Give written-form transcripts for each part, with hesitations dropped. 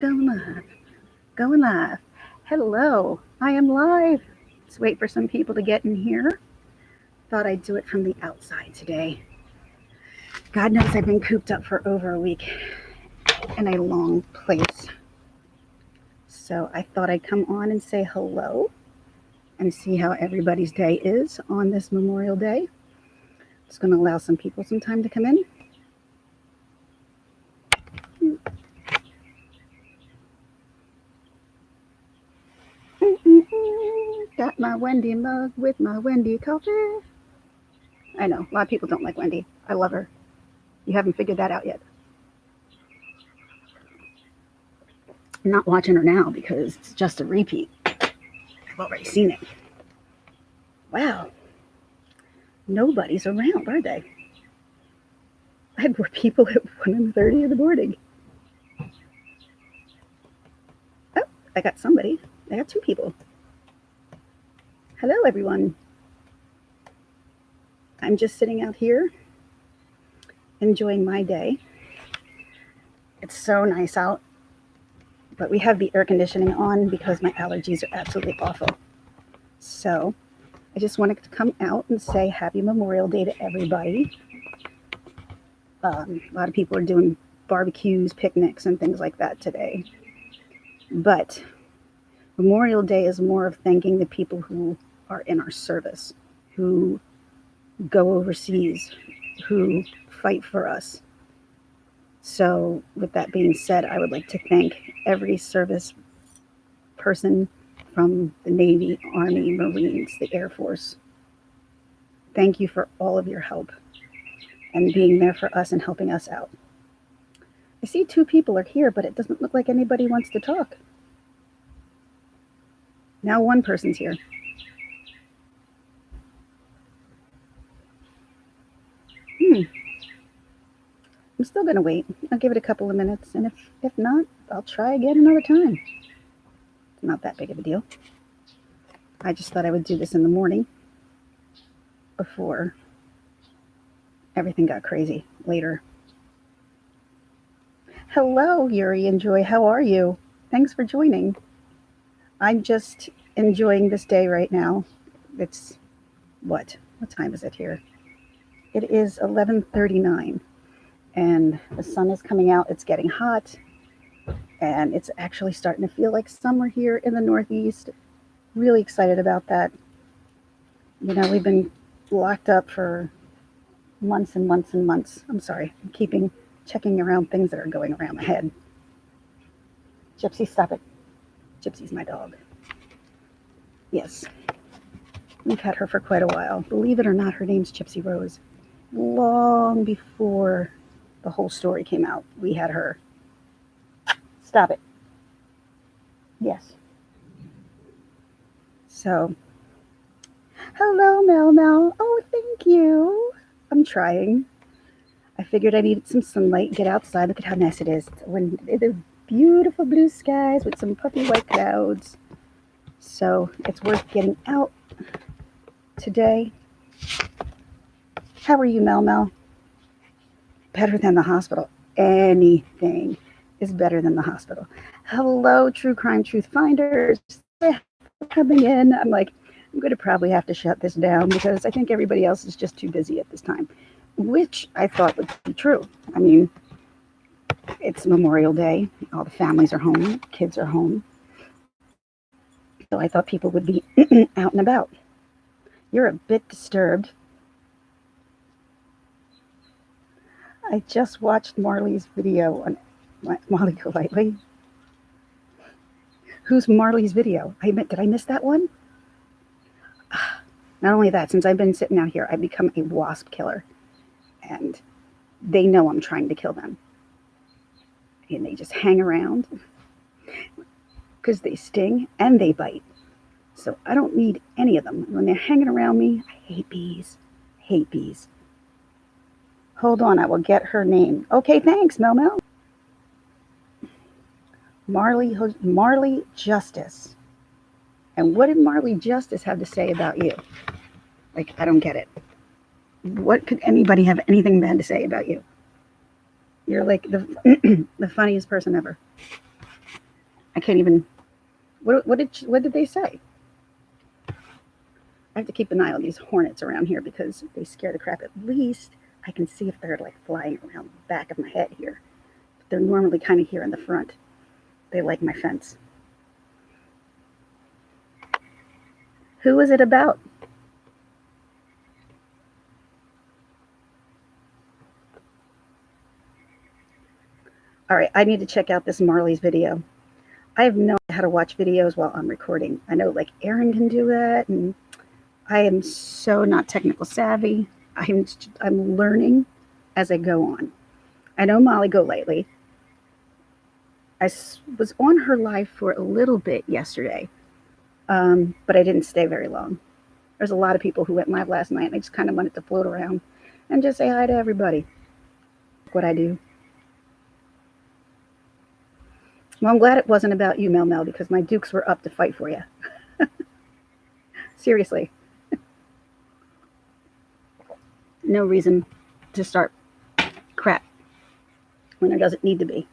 Going live. Going live. Hello. I am live. Let's wait for some people to get in here. Thought I'd do it from the outside today. God knows I've been cooped up for over a week in a long place. So I thought I'd come on and say hello and see how everybody's day is on this Memorial Day. Just going to allow some people some time to come in. Got my Wendy mug with my Wendy coffee. I know, a lot of people don't like Wendy. I love her. You haven't figured that out yet. I'm not watching her now because it's just a repeat. I've already seen it. Wow. Nobody's around, are they? I had more people at 1:30 in the morning. Oh, I got somebody. I got two people. Hello, everyone. I'm just sitting out here enjoying my day. It's so nice out, but we have the air conditioning on because my allergies are absolutely awful. So I just wanted to come out and say Happy Memorial Day to everybody. A lot of people are doing barbecues, picnics, and things like that today. But Memorial Day is more of thanking the people who are in our service, who go overseas, who fight for us. So, with that being said, I would like to thank every service person from the Navy, Army, Marines, the Air Force. Thank you for all of your help and being there for us and helping us out. I see two people are here, but it doesn't look like anybody wants to talk. Now one person's here. I'm still going to wait. I'll give it a couple of minutes, and if not, I'll try again another time. It's not that big of a deal. I just thought I would do this in the morning before everything got crazy later. Hello, Yuri and Joy. How are you? Thanks for joining. I'm just enjoying this day right now. It's what? What time is it here? It is 11:39 and the sun is coming out. It's getting hot and it's actually starting to feel like summer here in the Northeast. Really excited about that. You know, we've been locked up for months and months and months. I'm sorry, I'm checking around things that are going around my head. Gypsy, stop it. Gypsy's my dog. Yes, we've had her for quite a while. Believe it or not, her name's Gypsy Rose. Long before the whole story came out, we had her. Stop it. Yes. So, hello, Mel Mel. Oh, thank you. I'm trying. I figured I needed some sunlight. Get outside. Look at how nice it is. When the beautiful blue skies with some puffy white clouds. So it's worth getting out today. How are you, Mel Mel? Better than the hospital. Anything is better than the hospital. Hello, True Crime Truth Finders. Coming in. I'm like, I'm going to probably have to shut this down because I think everybody else is just too busy at this time, which I thought would be true. I mean, it's Memorial Day. All the families are home. Kids are home. So I thought people would be out and about. You're a bit disturbed. I just watched Marley's video on Molly Golightly. Who's Marley's video? Did I miss that one? Not only that, since I've been sitting out here, I've become a wasp killer. And they know I'm trying to kill them. And they just hang around because they sting and they bite. So I don't need any of them. When they're hanging around me, I hate bees. Hate bees. Hold on, I will get her name. Okay, thanks, Mel Mel. Marley Justice. And what did Marley Justice have to say about you? Like, I don't get it. What could anybody have anything bad to say about you? You're like the the funniest person ever. I can't even. What did they say? I have to keep an eye on these hornets around here because they scare the crap. At least I can see if they're like flying around the back of my head here. They're normally kind of here in the front. They like my fence. Who is it about? All right, I need to check out this Marley's video. I have no idea how to watch videos while I'm recording. I know like Aaron can do that, and I am so not technical savvy. I'm learning as I go on. I know Molly Golightly. I was on her live for a little bit yesterday, but I didn't stay very long. There's a lot of people who went live last night, and I just kind of wanted to float around and just say hi to everybody. What I do. Well, I'm glad it wasn't about you, Mel Mel, because my Dukes were up to fight for you. Seriously. No reason to start crap when there doesn't need to be.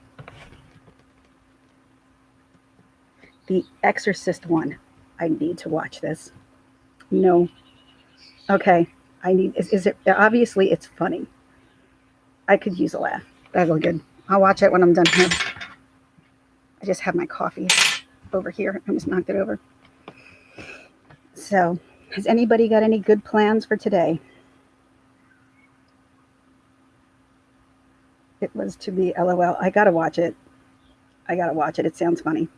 The Exorcist one. I need to watch this. No. Okay. Is it, obviously it's funny. I could use a laugh. That'll be good. I'll watch it when I'm done here. I just have my coffee over here. I almost knocked it over. So, has anybody got any good plans for today? It was to be LOL. I gotta watch it. It sounds funny.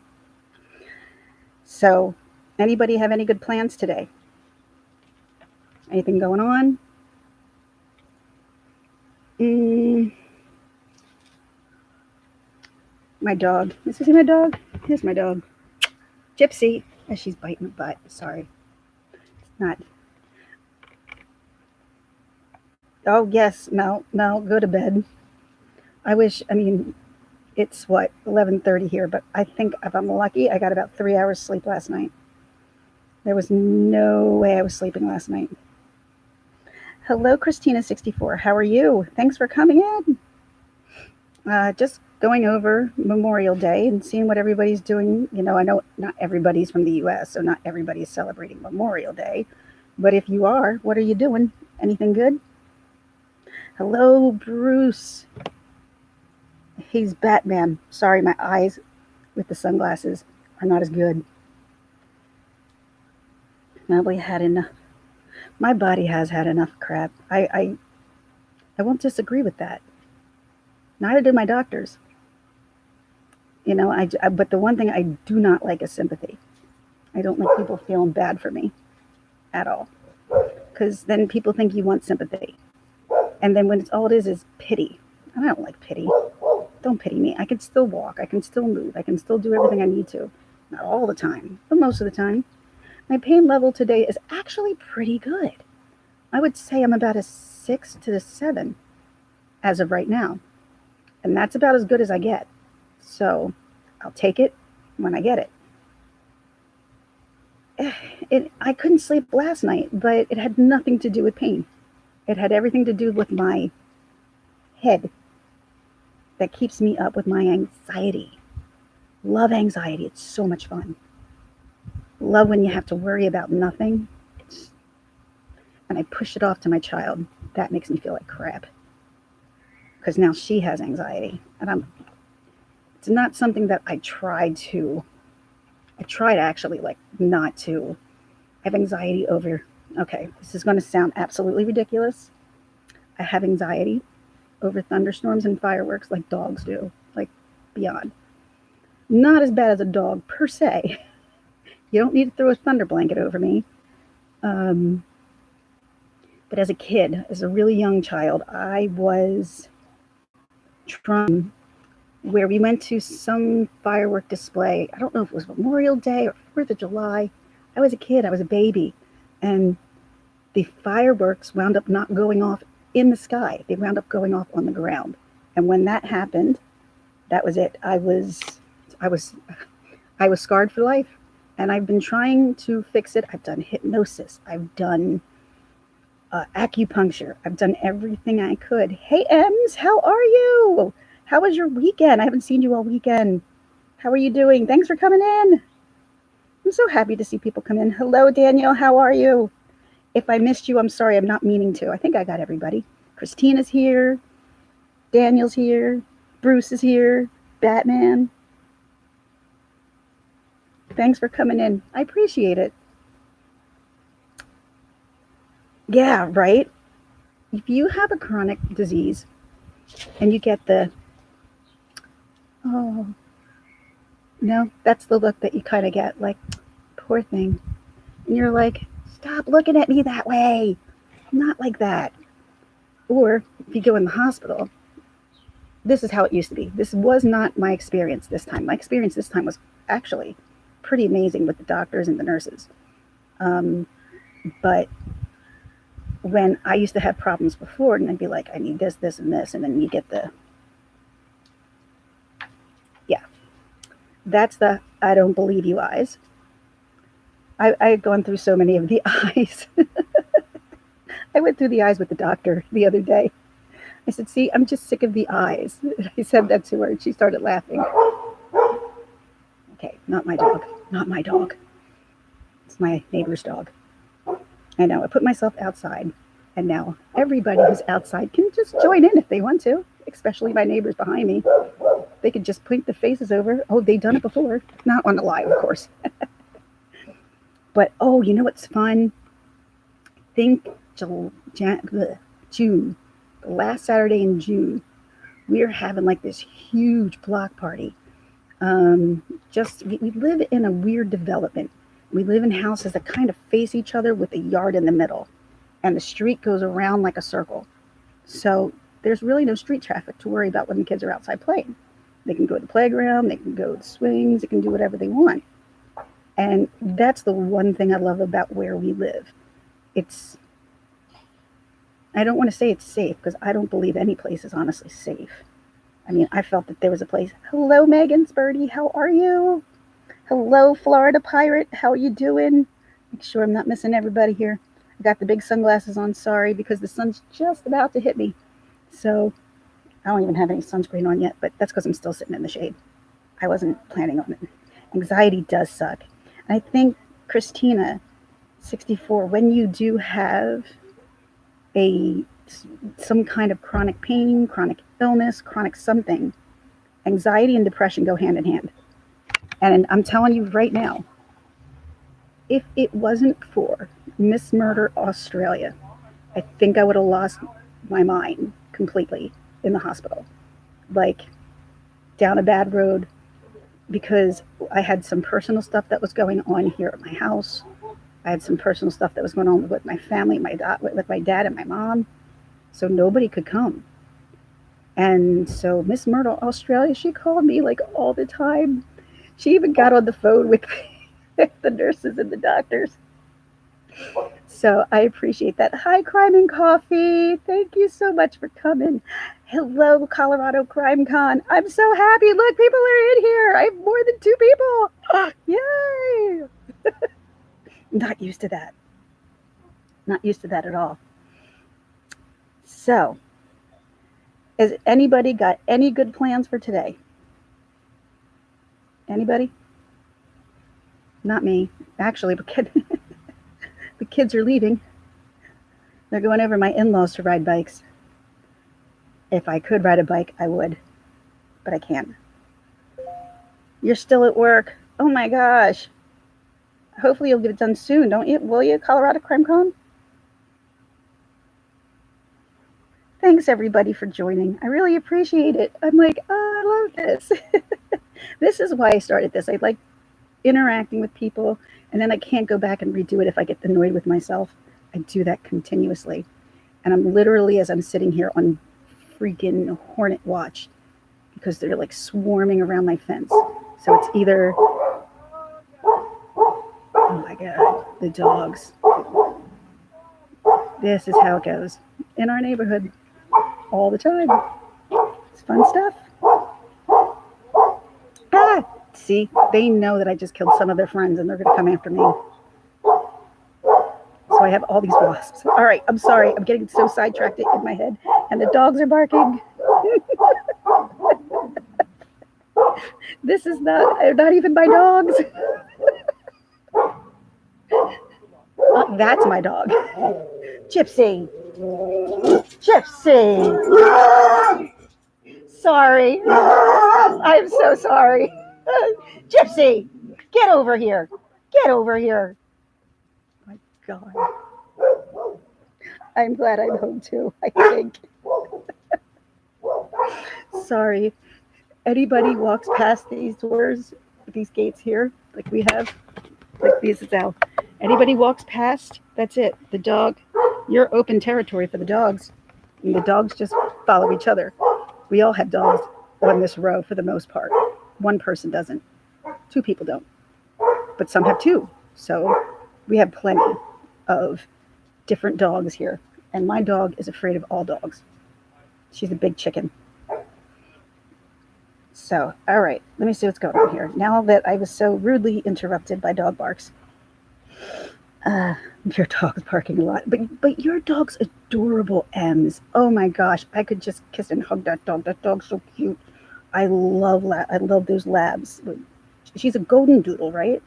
So, anybody have any good plans today? Anything going on? My dog. Is this my dog? Here's my dog. Gypsy. Oh, she's biting my butt. Sorry. It's not. Oh, yes. Mel, go to bed. It's what, 11:30 here, but I think if I'm lucky, I got about 3 hours sleep last night. There was no way I was sleeping last night. Hello, Christina64. How are you? Thanks for coming in. Just going over Memorial Day and seeing what everybody's doing. You know, I know not everybody's from the U.S., so not everybody's celebrating Memorial Day. But if you are, what are you doing? Anything good? Hello, Bruce. He's Batman. Sorry, my eyes with the sunglasses are not as good. Nobody had enough. My body has had enough crap. I won't disagree with that. Neither did my doctors. You know, but the one thing I do not like is sympathy. I don't like people feeling bad for me at all. Because then people think you want sympathy. And then when all it is pity. And I don't like pity. Don't pity me. I can still walk. I can still move. I can still do everything I need to. Not all the time, but most of the time. My pain level today is actually pretty good. I would say I'm about a 6 to a 7 as of right now. And that's about as good as I get. So I'll take it when I get it. I couldn't sleep last night, but it had nothing to do with pain. It had everything to do with my head that keeps me up with my anxiety. Love anxiety. It's so much fun. Love when you have to worry about nothing. And I push it off to my child. That makes me feel like crap. Because now she has anxiety. And it's not something that I try to actually like not to. I have anxiety over, okay, this is going to sound absolutely ridiculous. I have anxiety over thunderstorms and fireworks like dogs do, like beyond. Not as bad as a dog per se. You don't need to throw a thunder blanket over me. But as a kid, as a really young child, I was trying where we went to some firework display. I don't know if it was Memorial Day or 4th of July. I was a kid. I was a baby. And the fireworks wound up not going off in the sky. They wound up going off on the ground. And when that happened, that was it. I was scarred for life. And I've been trying to fix it. I've done hypnosis. I've done acupuncture. I've done everything I could. Hey, Ems, how are you? How was your weekend? I haven't seen you all weekend. How are you doing? Thanks for coming in. I'm so happy to see people come in. Hello, Daniel. How are you? If I missed you, I'm sorry. I'm not meaning to. I think I got everybody. Christina's here. Daniel's here. Bruce is here. Batman. Thanks for coming in. I appreciate it. Yeah, right? If you have a chronic disease and you get oh, no, that's the look that you kind of get, like, poor thing. And you're like, stop looking at me that way. I'm not like that. Or if you go in the hospital, this is how it used to be. This was not my experience this time. My experience this time was actually pretty amazing with the doctors and the nurses. But when I used to have problems before, and I'd be like, I need this, this, and this, and then you get yeah, that's the I don't believe you eyes. I had gone through so many of the eyes. I went through the eyes with the doctor the other day. I said, see, I'm just sick of the eyes. I said that to her, and she started laughing. Okay, not my dog. Not my dog. It's my neighbor's dog. I know, I put myself outside, and now everybody who's outside can just join in if they want to, especially my neighbors behind me. They could just point the faces over. Oh, they've done it before. Not on the live, of course. But, oh, you know what's fun? I think June, the last Saturday in June, we're having like this huge block party. We live in a weird development. We live in houses that kind of face each other with a yard in the middle, and the street goes around like a circle. So there's really no street traffic to worry about when the kids are outside playing. They can go to the playground, they can go to swings, they can do whatever they want. And that's the one thing I love about where we live. I don't want to say it's safe, because I don't believe any place is honestly safe. I mean, I felt that there was a place. Hello, Megan Birdie. How are you? Hello, Florida Pirate. How are you doing? Make sure I'm not missing everybody here. I got the big sunglasses on. Sorry, because the sun's just about to hit me. So I don't even have any sunscreen on yet, but that's because I'm still sitting in the shade. I wasn't planning on it. Anxiety does suck. I think, Christina, 64, when you do have some kind of chronic pain, chronic illness, chronic something, anxiety and depression go hand in hand. And I'm telling you right now, if it wasn't for Miss Murder Australia, I think I would have lost my mind completely in the hospital. Like, down a bad road, because I had some personal stuff that was going on here at my house. I had some personal stuff that was going on with my family, with my dad and my mom. So nobody could come. And so Miss Myrtle Australia, she called me like all the time. She even got on the phone with the nurses and the doctors. So I appreciate that. Hi, Crime and Coffee. Thank you so much for coming. Hello, Colorado Crime Con. I'm so happy. Look, people are in here. I have more than 2 people. Yay. Not used to that. Not used to that at all. So, has anybody got any good plans for today? Anybody? Not me. Actually, the kids are leaving. They're going over my in-laws to ride bikes. If I could ride a bike, I would, but I can't. You're still at work. Oh my gosh. Hopefully you'll get it done soon, don't you? Will you, Colorado Crime Con? Thanks, everybody, for joining. I really appreciate it. I'm like, oh, I love this. This is why I started this. I like interacting with people, and then I can't go back and redo it if I get annoyed with myself. I do that continuously. And I'm literally, as I'm sitting here, on freaking hornet watch, because they're like swarming around my fence. So it's either, oh my God, the dogs. This is how it goes in our neighborhood all the time. It's fun stuff. Ah, see, they know that I just killed some of their friends and they're going to come after me. So I have all these wasps. All right, I'm sorry. I'm getting so sidetracked in my head. And the dogs are barking. This is not even my dogs. That's my dog. Gypsy. Gypsy. Sorry. I'm so sorry. Gypsy, get over here. Get over here. My God. I'm glad I'm home too, I think. Sorry. Anybody walks past these doors, these gates here, like we have, like this is how. Anybody walks past, that's it. The dog, you're open territory for the dogs. And the dogs just follow each other. We all have dogs on this row for the most part. One person doesn't. Two people don't. But some have two. So we have plenty of different dogs here. And my dog is afraid of all dogs. She's a big chicken. So, all right, let me see what's going on here. Now that I was so rudely interrupted by dog barks. Your dog's barking a lot. But your dog's adorable, Ems. Oh my gosh, I could just kiss and hug that dog. That dog's so cute. I love those labs. She's a golden doodle, right?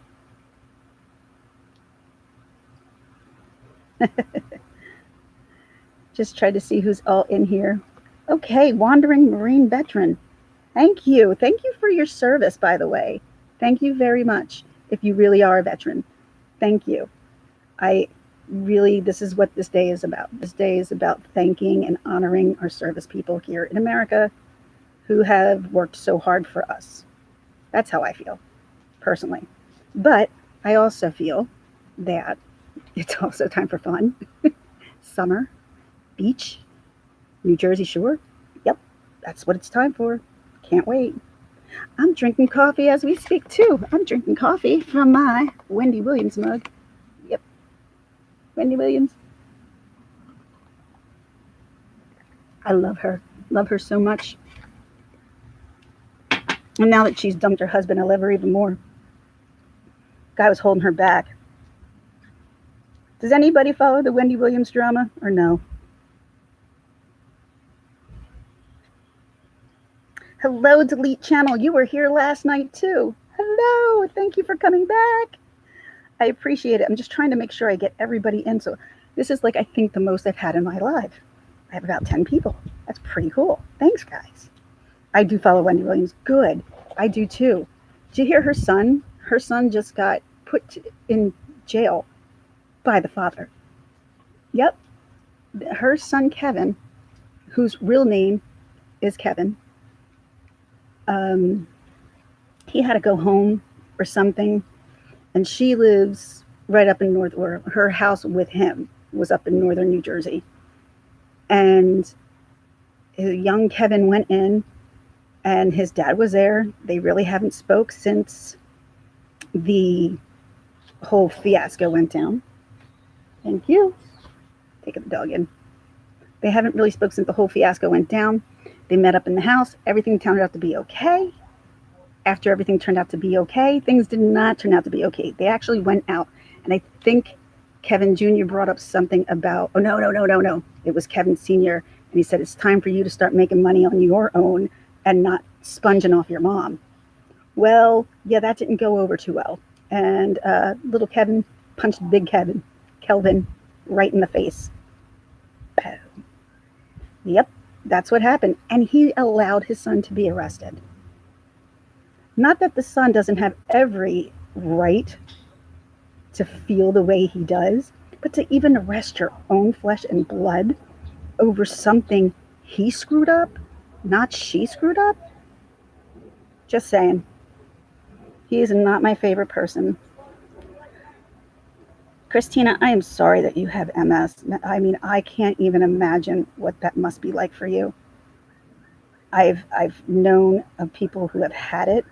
Just try to see who's all in here. Okay, Wandering Marine Veteran. Thank you. Thank you for your service, by the way. Thank you very much. If you really are a veteran, thank you. This is what this day is about. This day is about thanking and honoring our service people here in America who have worked so hard for us. That's how I feel, personally. But I also feel that it's also time for fun. Summer, beach, New Jersey Shore. Yep, that's what it's time for. Can't wait. I'm drinking coffee as we speak, too. I'm drinking coffee from my Wendy Williams mug. Yep, Wendy Williams. I love her. Love her so much. And now that she's dumped her husband, I love her even more. Guy was holding her back. Does anybody follow the Wendy Williams drama or no? Hello, Delete Channel. You were here last night too. Hello. Thank you for coming back. I appreciate it. I'm just trying to make sure I get everybody in. So this is like, I think, the most I've had in my life. I have about 10 people. That's pretty cool. Thanks, guys. I do follow Wendy Williams. Good. I do too. Did you hear her son? Her son just got put in jail by the father. Yep. Her son, Kevin, whose real name is Kevin, he had to go home or something. And she lives right up in or her house with him was up in northern New Jersey. And young Kevin went in and his dad was there. They really haven't spoke since the whole fiasco went down. Thank you. Taking the dog in. They haven't really spoke since the whole fiasco went down. They met up in the house. Everything turned out to be okay. After everything turned out to be okay, things did not turn out to be okay. They actually went out. And I think Kevin Jr. brought up something about, no. It was Kevin Sr. And he said, it's time for you to start making money on your own and not sponging off your mom. Well, yeah, that didn't go over too well. And little Kevin punched big Kelvin, right in the face. Boom. Yep. That's what happened. And he allowed his son to be arrested. Not that the son doesn't have every right to feel the way he does, but to even arrest your own flesh and blood over something he screwed up, not she screwed up. Just saying. He is not my favorite person. Christina, I am sorry that you have MS. I mean, I can't even imagine what that must be like for you. I've known of people who have had it,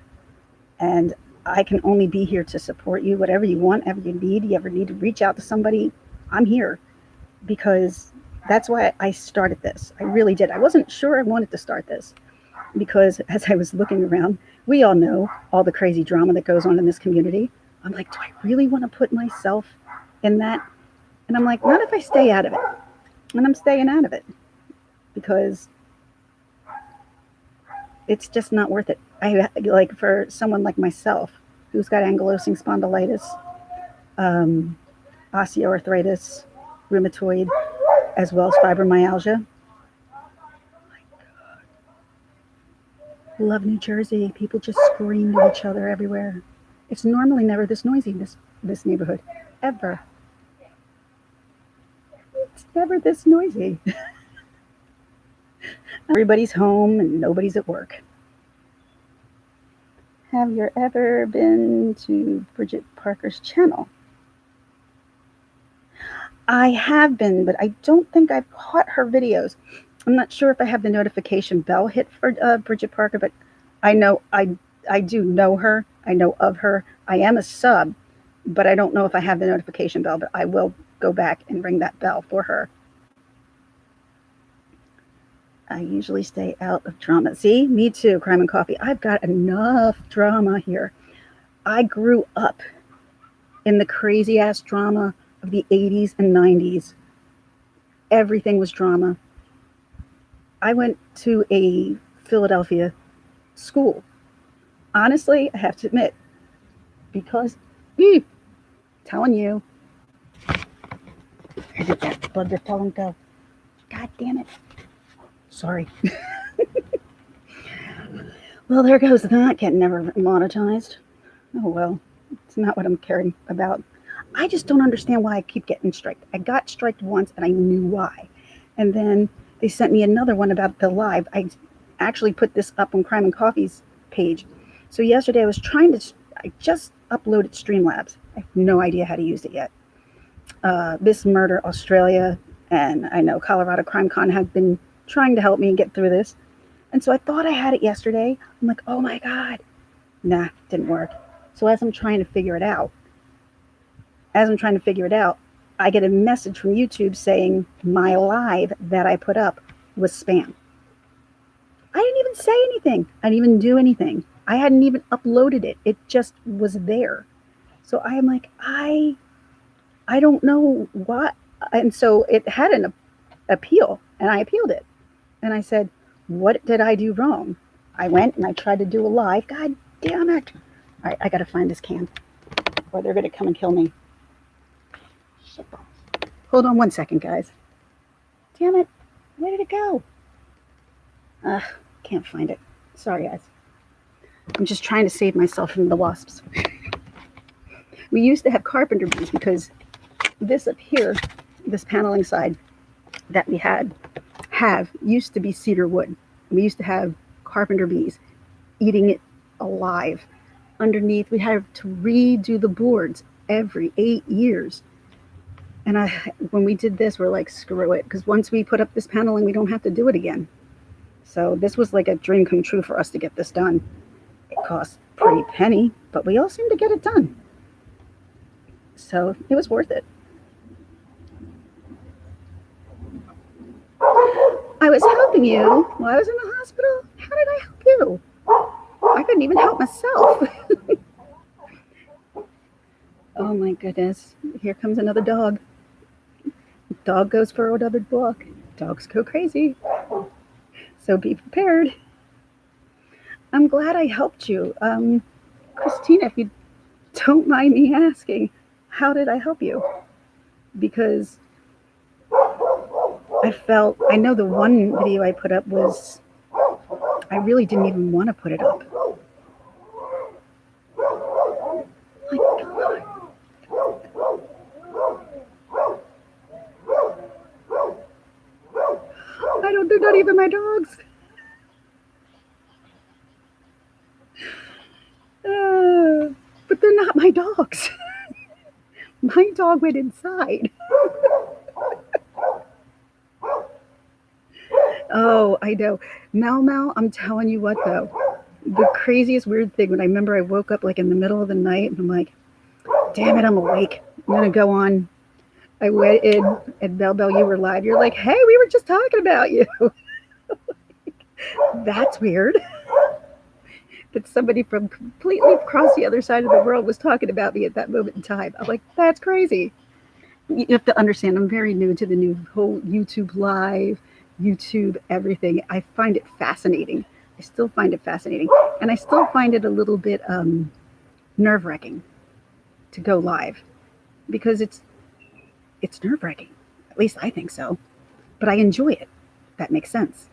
and I can only be here to support you. Whatever you want, whatever you ever need to reach out to somebody, I'm here, because that's why I started this. I really did. I wasn't sure I wanted to start this, because as I was looking around, we all know all the crazy drama that goes on in this community. I'm like, do I really want to put myself in that? And I'm like, not if I stay out of it. And I'm staying out of it because it's just not worth it. I like for someone like myself who's got ankylosing spondylitis, um, osteoarthritis, rheumatoid, as well as fibromyalgia. Love New Jersey. People just scream to each other everywhere. It's normally never this noisy, this neighborhood. Ever. It's never this noisy. Everybody's home and nobody's at work. Have you ever been to Bridget Parker's channel? I have been, but I don't think I've caught her videos. I'm not sure if I have the notification bell hit for Bridget Parker, but I know I do know her. I know of her. I am a sub, but I don't know if I have the notification bell, but I will go back and ring that bell for her. I usually stay out of drama. See, me too, Crime and Coffee. I've got enough drama here. I grew up in the crazy ass drama of the 80s and 90s. Everything was drama. I went to a Philadelphia school. Honestly, I have to admit, because telling you, I did that blood repellent go. God damn it. Sorry. Well, there goes that getting never monetized. Oh well, it's not what I'm caring about. I just don't understand why I keep getting striked. I got striked once and I knew why. And then they sent me another one about the live. I actually put this up on Crime and Coffee's page. So yesterday I just uploaded Streamlabs. I have no idea how to use it yet. This Murder Australia and I know Colorado Crime Con have been trying to help me get through this. And so I thought I had it yesterday. I'm like, oh my God. Nah, didn't work. So as I'm trying to figure it out, I get a message from YouTube saying my live that I put up was spam. I didn't even say anything. I didn't even do anything. I hadn't even uploaded it. It just was there. So I'm like, I don't know what. And so it had an appeal, and I appealed it. And I said, what did I do wrong? I went and I tried to do a live. God damn it. All right, I got to find this can, or they're going to come and kill me. Hold on one second, guys. Damn it. Where did it go? Can't find it. Sorry, guys. I'm just trying to save myself from the wasps. We used to have carpenter bees because this up here, this paneling side that we have used to be cedar wood. We used to have carpenter bees eating it alive. Underneath, we have to redo the boards every 8 years. And when we did this, we're like, screw it. Because once we put up this paneling, we don't have to do it again. So this was like a dream come true for us to get this done. It cost a pretty penny, but we all seemed to get it done. So it was worth it. I was helping you while I was in the hospital. How did I help you? I couldn't even help myself. Oh my goodness. Here comes another dog. Dog goes for another walk. Dogs go crazy. So be prepared. I'm glad I helped you. Christina, if you don't mind me asking, how did I help you? Because I know the one video I put up was, I really didn't even want to put it up. My God. They're not even my dogs. But they're not my dogs. My dog went inside. Oh, I know. Mal, I'm telling you what though. The craziest weird thing, when I remember I woke up like in the middle of the night and I'm like, damn it, I'm awake. I'm going to go on. I went in and Bell, you were live. You're like, hey, we were just talking about you. That's weird. That somebody from completely across the other side of the world was talking about me at that moment in time. I'm like, that's crazy. You have to understand, I'm very new to the new whole YouTube live, YouTube everything. I find it fascinating. I still find it fascinating. And I still find it a little bit nerve-wracking to go live because it's nerve-wracking. At least I think so. But I enjoy it. That makes sense.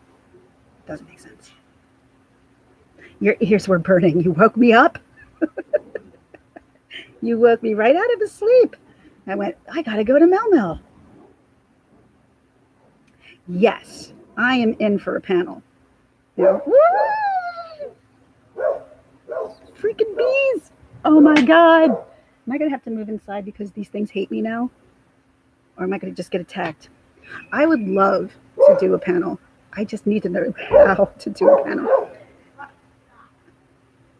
Doesn't make sense. Your ears were burning. You woke me up. You woke me right out of the sleep. I went, I gotta go to Mel Mel. Yes, I am in for a panel. You know, freaking bees. Oh my God. Am I gonna have to move inside because these things hate me now? Or am I gonna just get attacked? I would love to do a panel. I just need to know how to do a panel.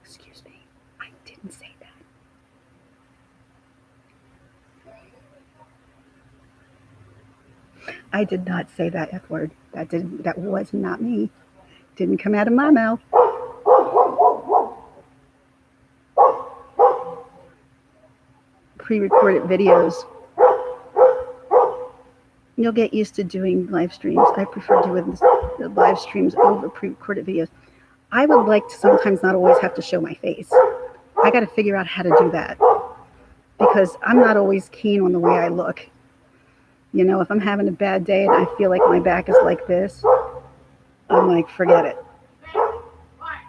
Excuse me. I didn't say that. I did not say that F word. That was not me. Didn't come out of my mouth. Pre-recorded videos. You'll get used to doing live streams. I prefer doing the live streams over pre-recorded videos. I would like to sometimes not always have to show my face. I got to figure out how to do that because I'm not always keen on the way I look. You know, if I'm having a bad day and I feel like my back is like this, I'm like, forget it. I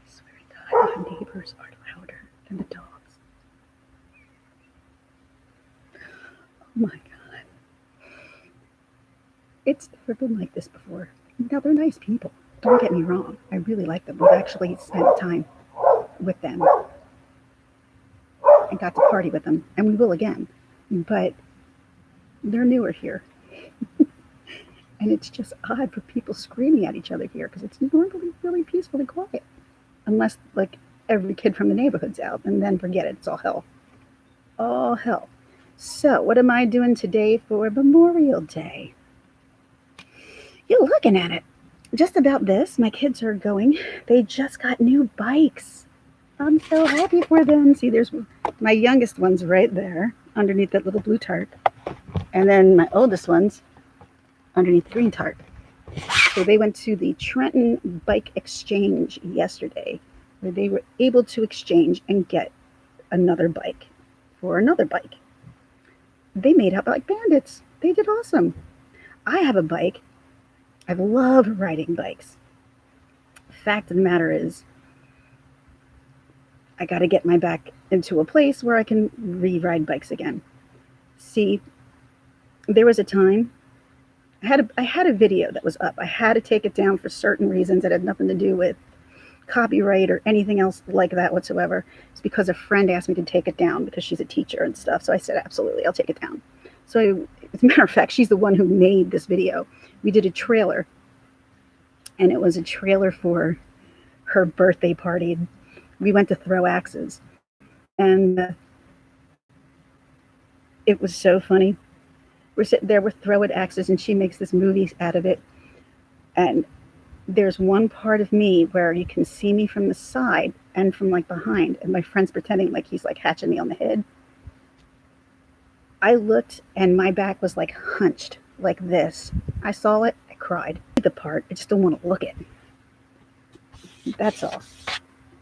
swear to God, my neighbors are louder than the dogs. Oh my God. It's never been like this before. Now, they're nice people. Don't get me wrong. I really like them. We've actually spent time with them and got to party with them, and we will again. But they're newer here. And it's just odd for people screaming at each other here because it's normally really peaceful and quiet. Unless, like, every kid from the neighborhood's out, and then forget it. It's all hell. All hell. So, what am I doing today for Memorial Day? You're looking at it. Just about this, my kids are going. They just got new bikes. I'm so happy for them. See, there's my youngest one's right there underneath that little blue tarp. And then my oldest one's underneath the green tarp. So they went to the Trenton Bike Exchange yesterday, where they were able to exchange and get another bike for another bike. They made out like bandits. They did awesome. I have a bike. I love riding bikes. Fact of the matter is, I got to get my back into a place where I can re-ride bikes again. See, there was a time I had a video that was up. I had to take it down for certain reasons that had nothing to do with copyright or anything else like that whatsoever. It's because a friend asked me to take it down because she's a teacher and stuff. So I said, absolutely, I'll take it down. So as a matter of fact, she's the one who made this video. We did a trailer, and it was a trailer for her birthday party. We went to throw axes, and it was so funny. We're sitting there, we're throwing axes, and she makes this movie out of it. And there's one part of me where you can see me from the side and from like behind, and my friend's pretending like he's like hatching me on the head. I looked, and my back was like hunched like this. I saw it, I cried. The part, I just don't want to look at it. That's all.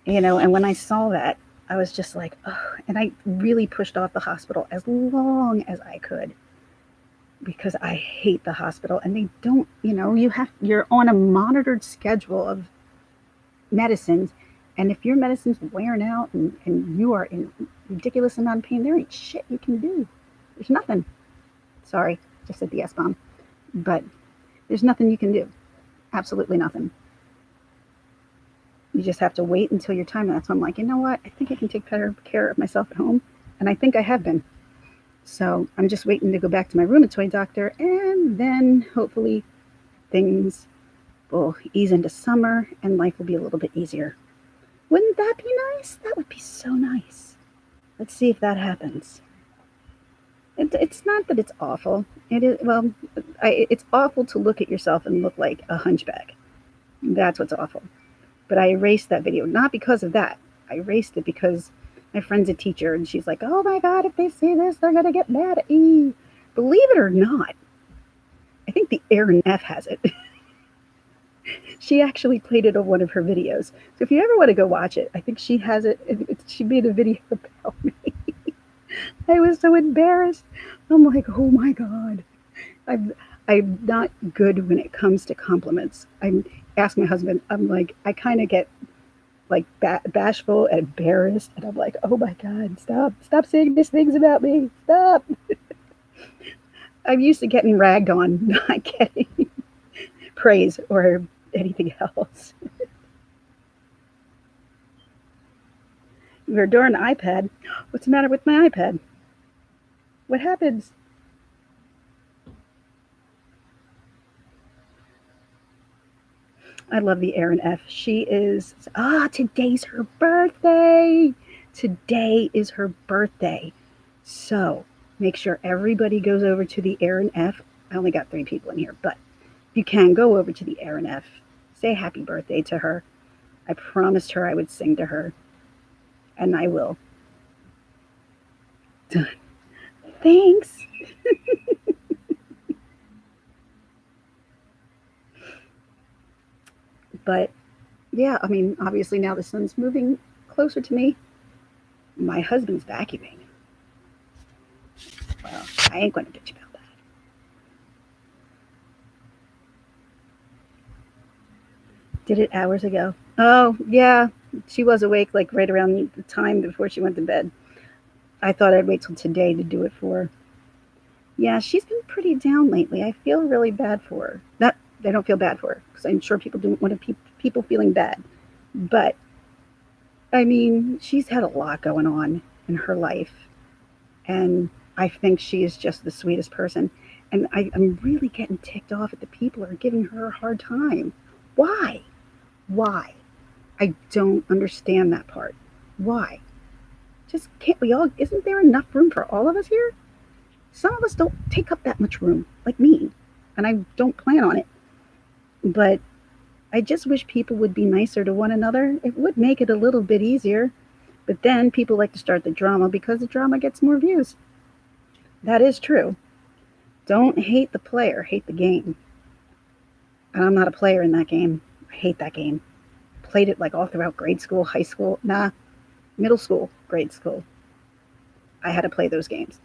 You know, and when I saw that, I was just like, oh, and I really pushed off the hospital as long as I could because I hate the hospital, and they don't, you know, you're on a monitored schedule of medicines, and if your medicine's wearing out and you are in ridiculous amount of pain, there ain't shit you can do. There's nothing. Sorry, just said the S-bomb. But there's nothing you can do. Absolutely nothing. You just have to wait until your time. And that's when I'm like, you know what? I think I can take better care of myself at home. And I think I have been. So I'm just waiting to go back to my rheumatoid doctor. And then hopefully things will ease into summer and life will be a little bit easier. Wouldn't that be nice? That would be so nice. Let's see if that happens. It's not that it's awful. It is, well, it's awful to look at yourself and look like a hunchback. That's what's awful. But I erased that video, not because of that. I erased it because my friend's a teacher, and she's like, oh my God, if they see this, they're going to get mad at me. Believe it or not, I think the Aaron F has it. She actually played it on one of her videos. So if you ever want to go watch it, I think she has it. She made a video about me. I was so embarrassed. I'm like, oh my God. I'm I'm not good when it comes to compliments. I'm ask my husband. I'm like, I kind of get like bashful and embarrassed, and I'm like, oh my God, stop saying these things about me. Stop. I'm used to getting ragged on, not getting praise or anything else. We're during the iPad. What's the matter with my iPad? What happens? I love the Erin F. She is, today's her birthday. Today is her birthday. So make sure everybody goes over to the Erin F. I only got 3 people in here, but you can go over to the Erin F. Say happy birthday to her. I promised her I would sing to her, and I will. Done. Thanks. But yeah, I mean, obviously now the sun's moving closer to me. My husband's vacuuming. Well, I ain't going to bitch about that. Did it hours ago. Oh, yeah. She was awake like right around the time before she went to bed. I thought I'd wait till today to do it for her. Yeah, she's been pretty down lately. I feel really bad for her. Not, I don't feel bad for her because I'm sure people don't want to people feeling bad. But I mean, she's had a lot going on in her life, and I think she is just the sweetest person. And I'm really getting ticked off at the people who are giving her a hard time. Why? Why? I don't understand that part. Why? Just can't we all? Isn't there enough room for all of us here? Some of us don't take up that much room, like me, and I don't plan on it. But I just wish people would be nicer to one another. It would make it a little bit easier. But then people like to start the drama because the drama gets more views. That is true. Don't hate the player, hate the game. And I'm not a player in that game. I hate that game. Played it like all throughout grade school, high school, middle school, grade school. I had to play those games.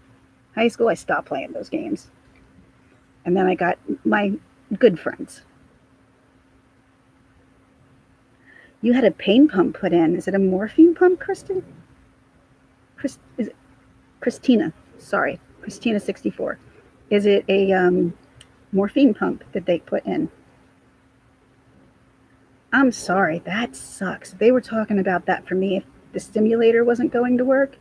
High school, I stopped playing those games. And then I got my good friends. You had a pain pump put in. Is it a morphine pump, Kristen? Is it Christina? Sorry, Christina 64. Is it a morphine pump that they put in? I'm sorry, that sucks. They were talking about that for me. If the stimulator wasn't going to work,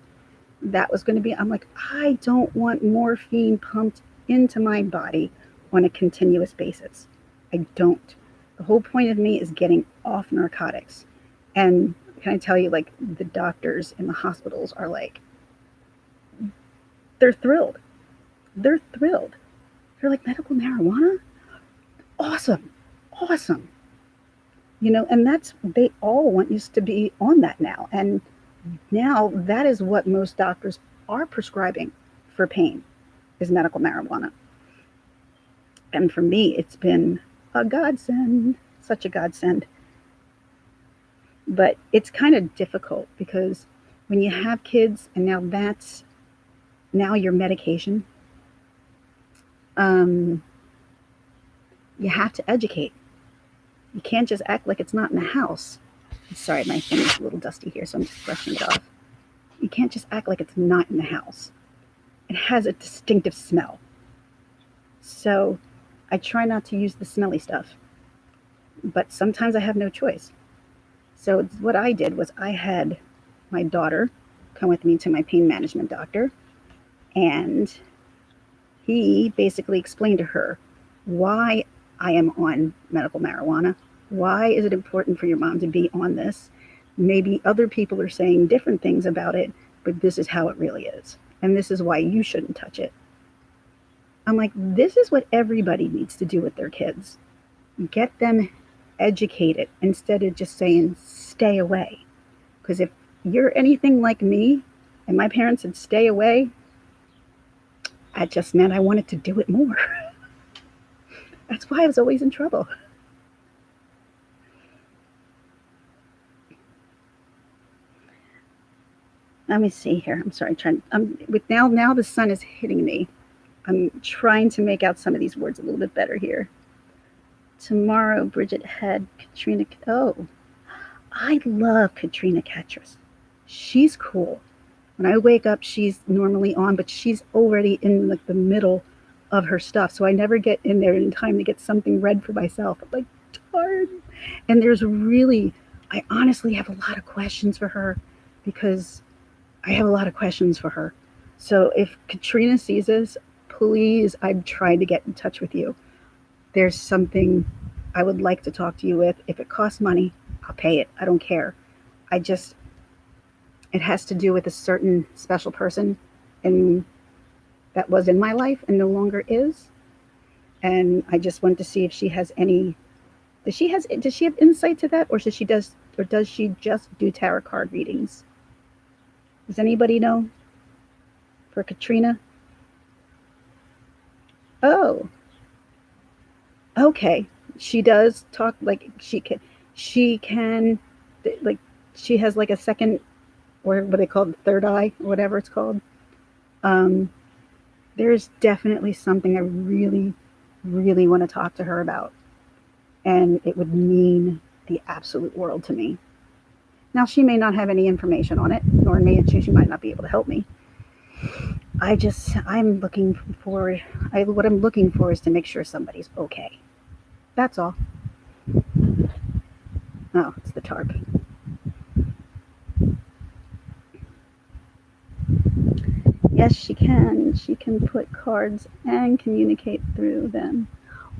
that was going to be. I'm like, I don't want morphine pumped into my body on a continuous basis. I don't. The whole point of me is getting off narcotics. And can I tell you, like, the doctors in the hospitals are like, they're thrilled. They're thrilled. They're like, medical marijuana? Awesome. Awesome. And that's, they all want us to be on that now. And now that is what most doctors are prescribing for pain is medical marijuana. And for me, it's been a godsend, such a godsend. But it's kind of difficult because when you have kids and now your medication, you have to educate. You can't just act like it's not in the house. Sorry, my thing is a little dusty here, so I'm just brushing it off. You can't just act like it's not in the house. It has a distinctive smell. So I try not to use the smelly stuff. But sometimes I have no choice. So what I did was I had my daughter come with me to my pain management doctor, and he basically explained to her why I am on medical marijuana. Why is it important for your mom to be on this? Maybe other people are saying different things about it, but this is how it really is. And this is why you shouldn't touch it. I'm like, this is what everybody needs to do with their kids. Get them educated instead of just saying, stay away. Because if you're anything like me and my parents said, stay away, that just meant I wanted to do it more. That's why I was always in trouble. Let me see here. I'm sorry, trying. With now the sun is hitting me. I'm trying to make out some of these words a little bit better here. Tomorrow, Bridget had Katrina. Oh, I love Katrina Ketras. She's cool. When I wake up, she's normally on, but she's already in like the middle of her stuff. So I never get in there in time to get something read for myself. I'm like, darn. And I honestly have a lot of questions for her because I have a lot of questions for her. So if Katrina sees this, please, I'm trying to get in touch with you. There's something I would like to talk to you with. If it costs money, I'll pay it. I don't care. I just, it has to do with a certain special person and that was in my life and no longer is. And I just want to see if she has any. Does she have insight to that, or does she just do tarot card readings? Does anybody know for Katrina? Oh, okay. She does talk like she can like she has like a second or what they call the third eye or whatever it's called. Um, there's definitely something I really, really want to talk to her about, and it would mean the absolute world to me. Now she may not have any information on it, nor may she might not be able to help me. I'm looking for what I'm looking for is to make sure somebody's okay. That's all. Oh, it's the tarp. Yes, she can. She can put cards and communicate through them.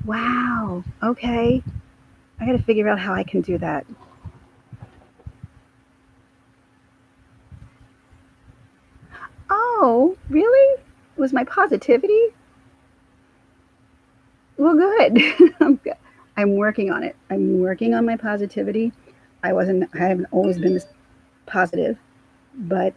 Wow. Okay. I got to figure out how I can do that. Oh, really? It was my positivity? Well, good. I'm working on it. I'm working on my positivity. I haven't always been this positive, but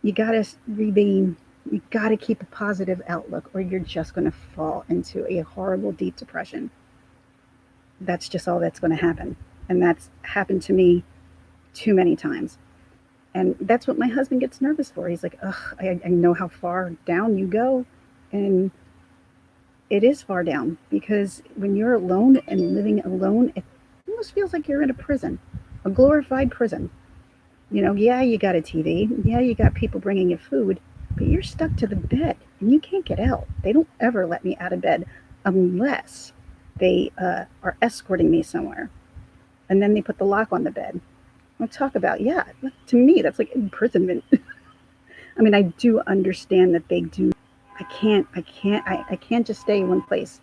you gotta be, you gotta keep a positive outlook or you're just gonna fall into a horrible, deep depression. That's just all that's gonna happen. And that's happened to me too many times. And that's what my husband gets nervous for. He's like, ugh, I know how far down you go. And it is far down because when you're alone and living alone, it almost feels like you're in a prison, a glorified prison. You know, yeah, you got a TV, yeah, you got people bringing you food, but you're stuck to the bed and you can't get out. They don't ever let me out of bed unless they are escorting me somewhere. And then they put the lock on the bed. I'll talk about, yeah, to me, that's like imprisonment. I mean, I do understand that they do. I can't just stay in one place.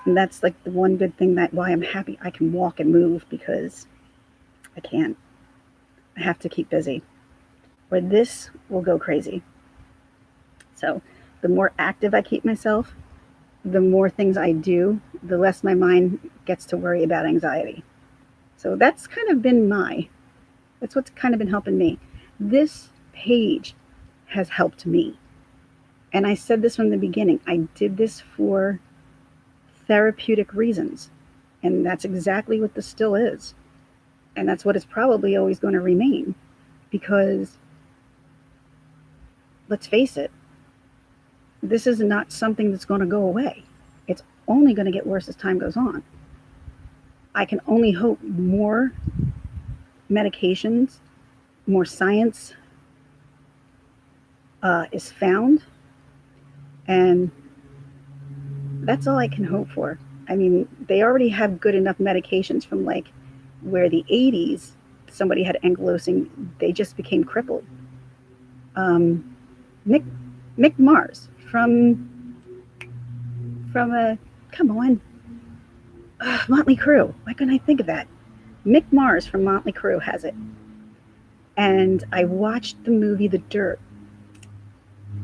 And that's like the one good thing that why I'm happy I can walk and move because I can't. I have to keep busy or this will go crazy. So the more active I keep myself, the more things I do, the less my mind gets to worry about anxiety. So that's what's kind of been helping me. This page has helped me. And I said this from the beginning. I did this for therapeutic reasons. And that's exactly what this still is. And that's what it's probably always going to remain. Because let's face it, this is not something that's going to go away. It's only going to get worse as time goes on. I can only hope more medications, more science is found. And that's all I can hope for. I mean, they already have good enough medications from like where the 80s somebody had ankylosing, they just became crippled. Um, Mick, Mick Mars from a come on, Motley Crue. Why couldn't I think of that? Mick Mars from Motley Crue has it. And I watched the movie The Dirt.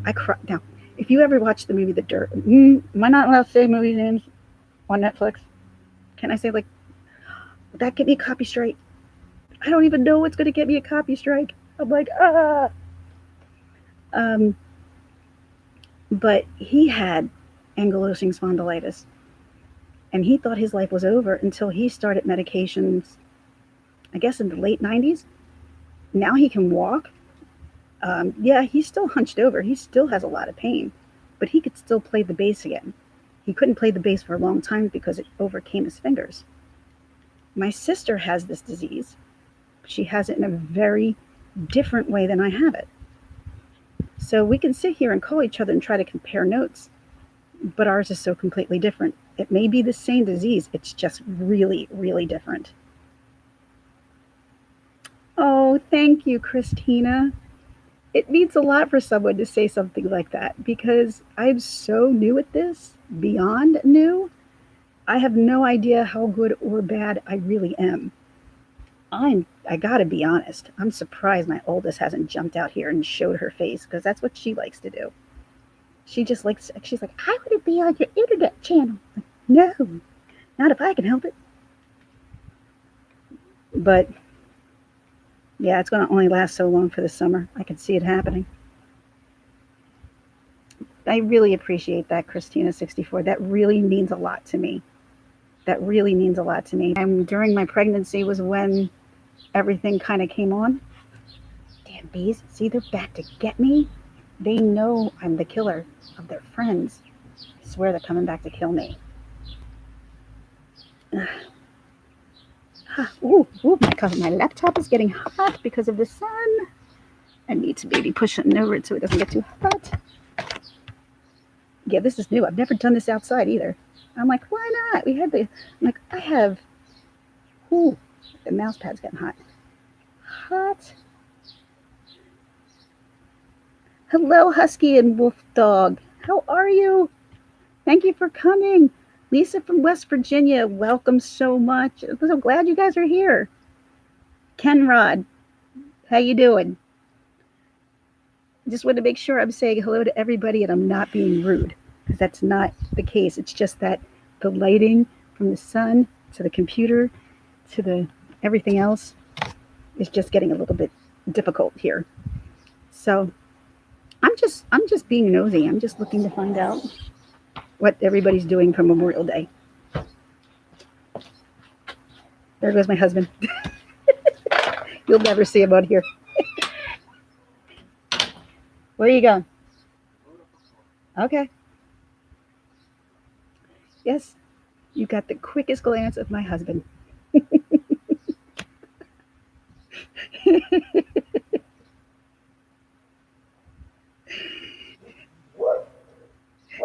I cried. Now, if you ever watched the movie The Dirt, am I not allowed to say movie names on Netflix? Can I say like, would that get me a copy strike? I don't even know what's going to get me a copy strike. I'm like, ah. Um, but he had ankylosing spondylitis, and he thought his life was over until he started medications. I guess in the late '90s, Now he can walk. Yeah, he's still hunched over. He still has a lot of pain, but he could still play the bass again. He couldn't play the bass for a long time because it overcame his fingers. My sister has this disease. She has it in a very different way than I have it. So we can sit here and call each other and try to compare notes, but ours is so completely different. It may be the same disease, it's just really, really different. Oh, thank you, Christina. It means a lot for someone to say something like that because I'm so new at this, beyond new. I have no idea how good or bad I really am. I gotta be honest. I'm surprised my oldest hasn't jumped out here and showed her face because that's what she likes to do. She's like, I want to be on your internet channel. Like, no, not if I can help it. But yeah, it's going to only last so long for the summer. I can see it happening. I really appreciate that, Christina64. That really means a lot to me. That really means a lot to me. And during my pregnancy was when everything kind of came on. Damn bees, see, they're back to get me. They know I'm the killer of their friends. I swear they're coming back to kill me. Ooh, my laptop is getting hot because of the sun. I need to maybe push it over it so it doesn't get too hot. Yeah, this is new. I've never done this outside either. I'm like, why not? Ooh, the mouse pad's getting hot. Hot. Hello, Husky and Wolf Dog. How are you? Thank you for coming. Lisa from West Virginia, welcome so much. I'm so glad you guys are here. Kenrod, how you doing? Just want to make sure I'm saying hello to everybody and I'm not being rude, because that's not the case. It's just that the lighting from the sun to the computer to the everything else is just getting a little bit difficult here. So I'm just being nosy. I'm just looking to find out what everybody's doing for Memorial Day. There goes my husband. You'll never see him on here. Where are you going? Okay. Yes, you got the quickest glance of my husband.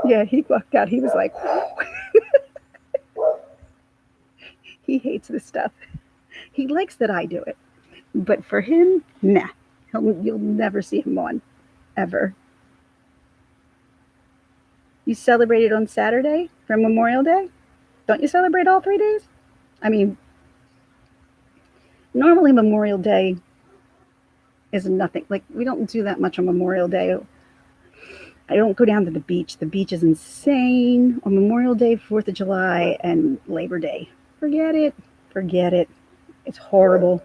Yeah, he walked out. He was like, he hates this stuff. He likes that I do it. But for him, nah. You'll never see him on, ever. You celebrated on Saturday for Memorial Day? Don't you celebrate all 3 days? I mean, normally Memorial Day is nothing. Like, we don't do that much on Memorial Day. I don't go down to the beach. The beach is insane. On Memorial Day, 4th of July, and Labor Day. Forget it. Forget it. It's horrible.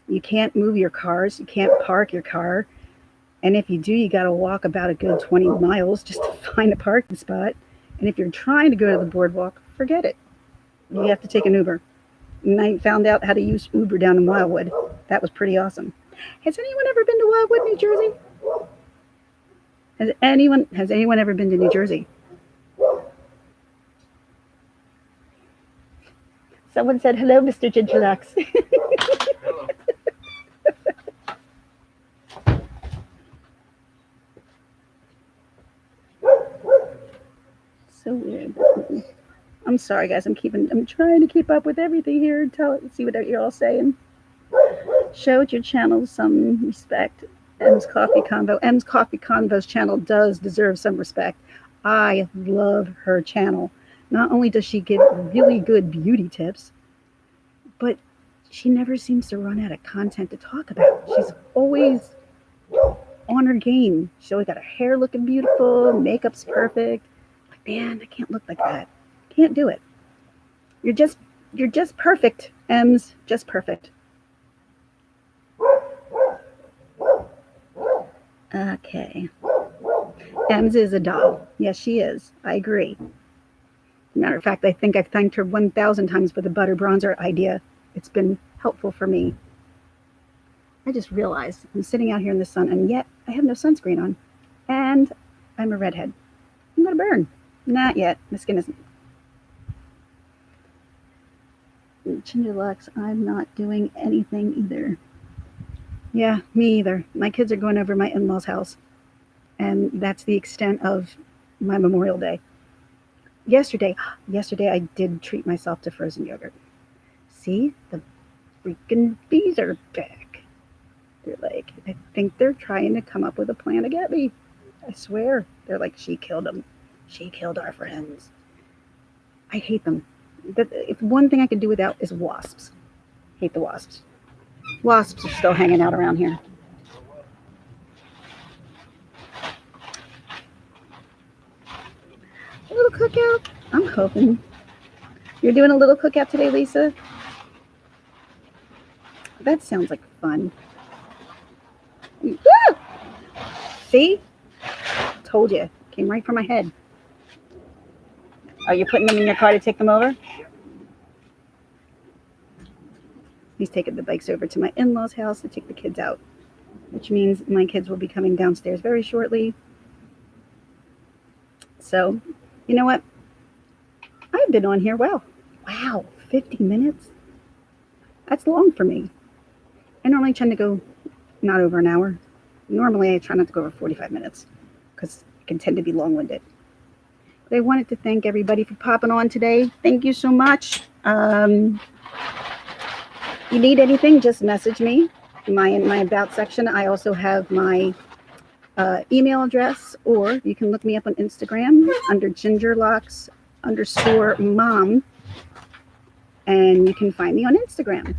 You can't move your cars. You can't park your car. And if you do, you got to walk about a good 20 miles just to find a parking spot. And if you're trying to go to the boardwalk, forget it. You have to take an Uber. And I found out how to use Uber down in Wildwood. That was pretty awesome. Has anyone ever been to Wildwood, New Jersey? Has anyone ever been to New Jersey? Someone said, hello, Mr. Gingerlax. So weird. I'm sorry, guys. I'm trying to keep up with everything here and see what you're all saying. Showed your channel some respect. M's Coffee Convo. M's Coffee Convo's channel does deserve some respect. I love her channel. Not only does she give really good beauty tips, but she never seems to run out of content to talk about. She's always on her game. She always got her hair looking beautiful, makeup's perfect. Like, man, I can't look like that. Can't do it. You're just perfect, M's. Just perfect. Okay. Ems is a doll. Yes, she is. I agree. Matter of fact, I think I've thanked her 1,000 times for the butter bronzer idea. It's been helpful for me. I just realized I'm sitting out here in the sun, and yet I have no sunscreen on. And I'm a redhead. I'm going to burn. Not yet. My skin isn't. Ginger Lux, I'm not doing anything either. Yeah, me either. My kids are going over my in-laws' house, and that's the extent of my Memorial Day. Yesterday I did treat myself to frozen yogurt. See, the freaking bees are back. They're like, I think they're trying to come up with a plan to get me. I swear. They're like, she killed them. She killed our friends. I hate them. If one thing I could do without is wasps. Hate the wasps. Wasps are still hanging out around here. A little cookout? I'm hoping. You're doing a little cookout today, Lisa? That sounds like fun. Woo! See? Told you. Came right from my head. Are you putting them in your car to take them over? He's taking the bikes over to my in-laws' house to take the kids out, which means my kids will be coming downstairs very shortly. So, you know what? I've been on here, wow, 50 minutes? That's long for me. I normally tend to go not over an hour. Normally, I try not to go over 45 minutes because I can tend to be long-winded. But I wanted to thank everybody for popping on today. Thank you so much. You need anything, just message me. In my About section, I also have my email address, or you can look me up on Instagram under gingerlocks_mom, and you can find me on Instagram.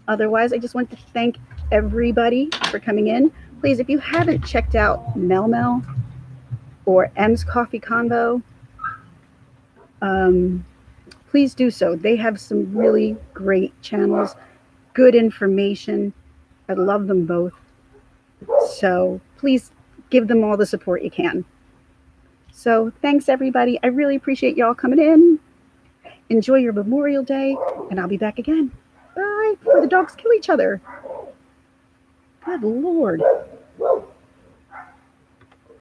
Otherwise, I just want to thank everybody for coming in. Please, if you haven't checked out Mel Mel or M's Coffee Convo, please do so. They have some really great channels, good information. I love them both. So please give them all the support you can. So thanks, everybody. I really appreciate y'all coming in. Enjoy your Memorial Day, and I'll be back again. Bye. Before the dogs kill each other. Good Lord.